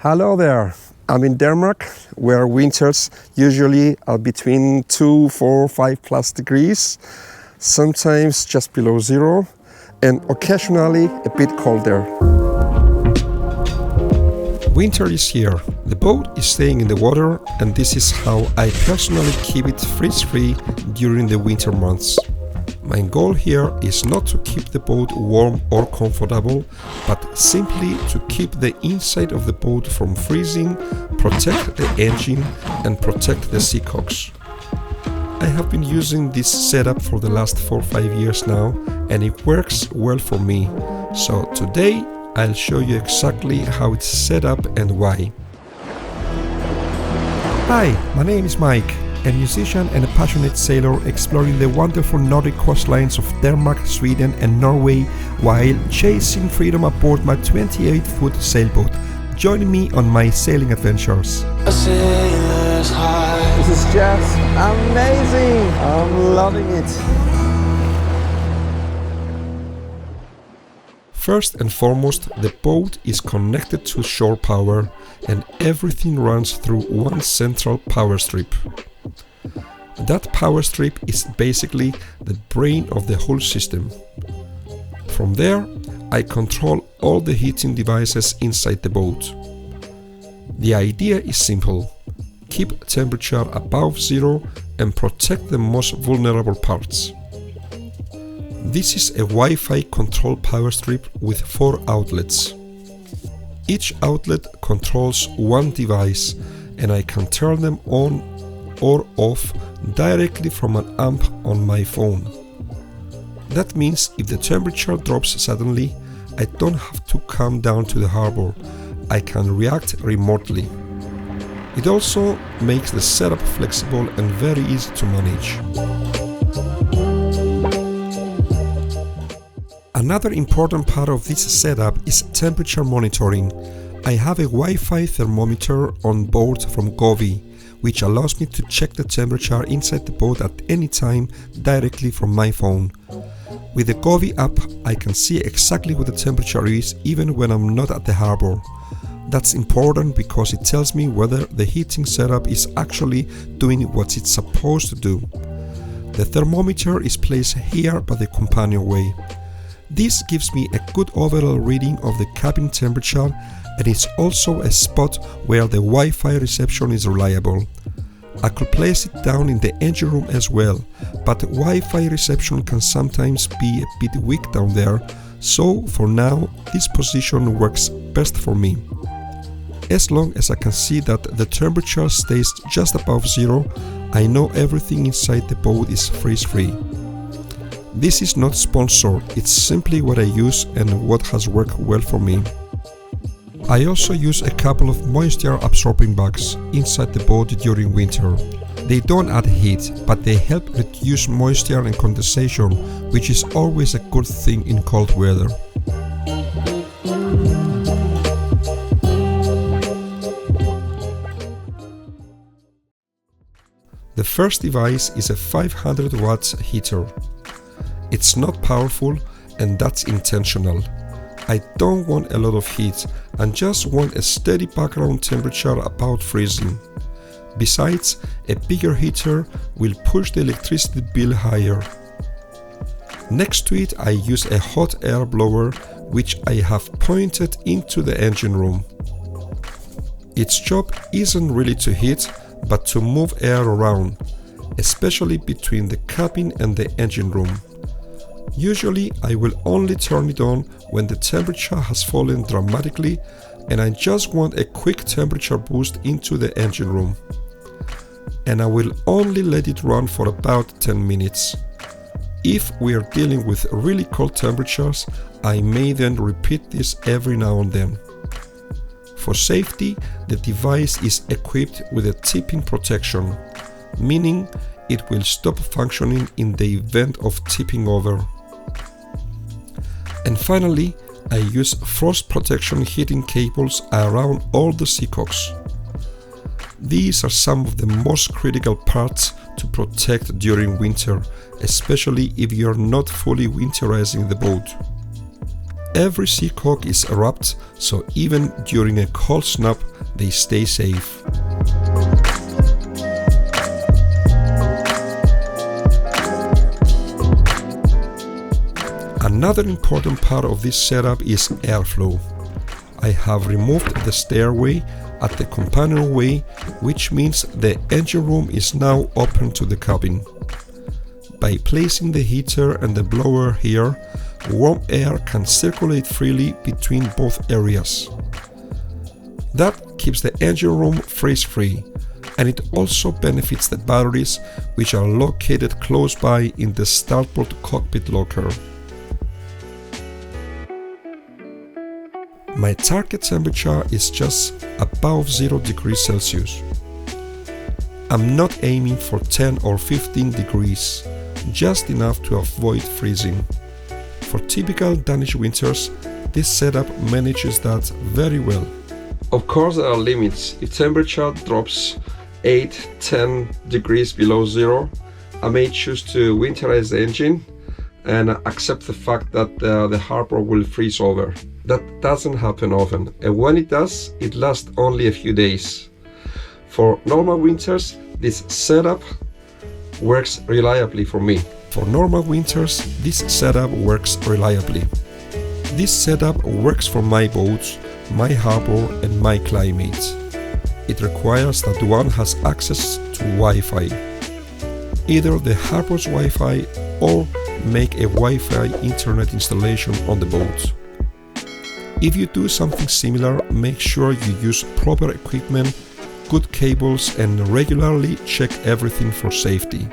Hello there, I'm in Denmark, where winters usually are between 2, 4, 5 plus degrees, sometimes just below zero, and occasionally a bit colder. Winter is here, the boat is staying in the water, and this is how I personally keep it freeze-free during the winter months. My goal here is not to keep the boat warm or comfortable, but simply to keep the inside of the boat from freezing, protect the engine and protect the seacocks. I have been using this setup for the last 4 or 5 years now, and it works well for me. So today I'll show you exactly how it's set up and why. Hi, my name is Mike, a musician and a passionate sailor exploring the wonderful Nordic coastlines of Denmark, Sweden and Norway while chasing freedom aboard my 28-foot sailboat. Join me on my sailing adventures. This is just amazing! I'm loving it! First and foremost, the boat is connected to shore power and everything runs through one central power strip. That power strip is basically the brain of the whole system. From there, I control all the heating devices inside the boat. The idea is simple: keep temperature above zero and protect the most vulnerable parts. This is a Wi-Fi control power strip with 4 outlets. Each outlet controls one device and I can turn them on or off directly from an amp on my phone. That means if the temperature drops suddenly, I don't have to come down to the harbor. I can react remotely. It also makes the setup flexible and very easy to manage. Another important part of this setup is temperature monitoring. I have a Wi-Fi thermometer on board from Govi, which allows me to check the temperature inside the boat at any time directly from my phone. With the Govi app, I can see exactly what the temperature is even when I'm not at the harbor. That's important because it tells me whether the heating setup is actually doing what it's supposed to do. The thermometer is placed here by the companionway. This gives me a good overall reading of the cabin temperature, and it's also a spot where the Wi-Fi reception is reliable. I could place it down in the engine room as well, but Wi-Fi reception can sometimes be a bit weak down there, so for now this position works best for me. As long as I can see that the temperature stays just above zero, I know everything inside the boat is freeze-free. This is not sponsored, it's simply what I use and what has worked well for me. I also use a couple of moisture absorbing bags inside the boat during winter. They don't add heat, but they help reduce moisture and condensation, which is always a good thing in cold weather. The first device is a 500 watts heater. It's not powerful, and that's intentional. I don't want a lot of heat and just want a steady background temperature about freezing. Besides, a bigger heater will push the electricity bill higher. Next to it I use a hot air blower which I have pointed into the engine room. Its job isn't really to heat, but to move air around, especially between the cabin and the engine room. Usually I will only turn it on when the temperature has fallen dramatically and I just want a quick temperature boost into the engine room. And I will only let it run for about 10 minutes. If we are dealing with really cold temperatures, I may then repeat this every now and then. For safety, the device is equipped with a tipping protection, meaning it will stop functioning in the event of tipping over. And finally, I use frost protection heating cables around all the seacocks. These are some of the most critical parts to protect during winter, especially if you are not fully winterizing the boat. Every seacock is wrapped, so even during a cold snap, they stay safe. Another important part of this setup is airflow. I have removed the stairway at the companionway, which means the engine room is now open to the cabin. By placing the heater and the blower here, warm air can circulate freely between both areas. That keeps the engine room freeze-free, and it also benefits the batteries, which are located close by in the starboard cockpit locker. My target temperature is just above 0 degrees Celsius. I'm not aiming for 10 or 15 degrees, just enough to avoid freezing. For typical Danish winters, this setup manages that very well. Of course, there are limits. If temperature drops 8-10 degrees below zero, I may choose to winterize the engine and accept the fact that the Harbour will freeze over. That doesn't happen often, and when it does, it lasts only a few days. For normal winters, this setup works reliably for me. For normal winters, this setup works reliably. This setup works for my boats, my harbour and my climate. It requires that one has access to Wi-Fi. Either the harbour's Wi-Fi or make a Wi-Fi internet installation on the boat. If you do something similar, make sure you use proper equipment, good cables and regularly check everything for safety.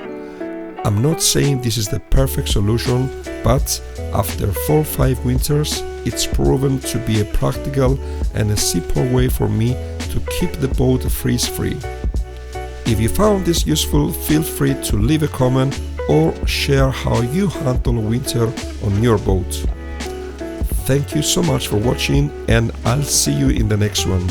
I'm not saying this is the perfect solution, but after 4 or 5 winters, it's proven to be a practical and a simple way for me to keep the boat freeze-free. If you found this useful, feel free to leave a comment or share how you handle winter on your boat. Thank you so much for watching, and I'll see you in the next one.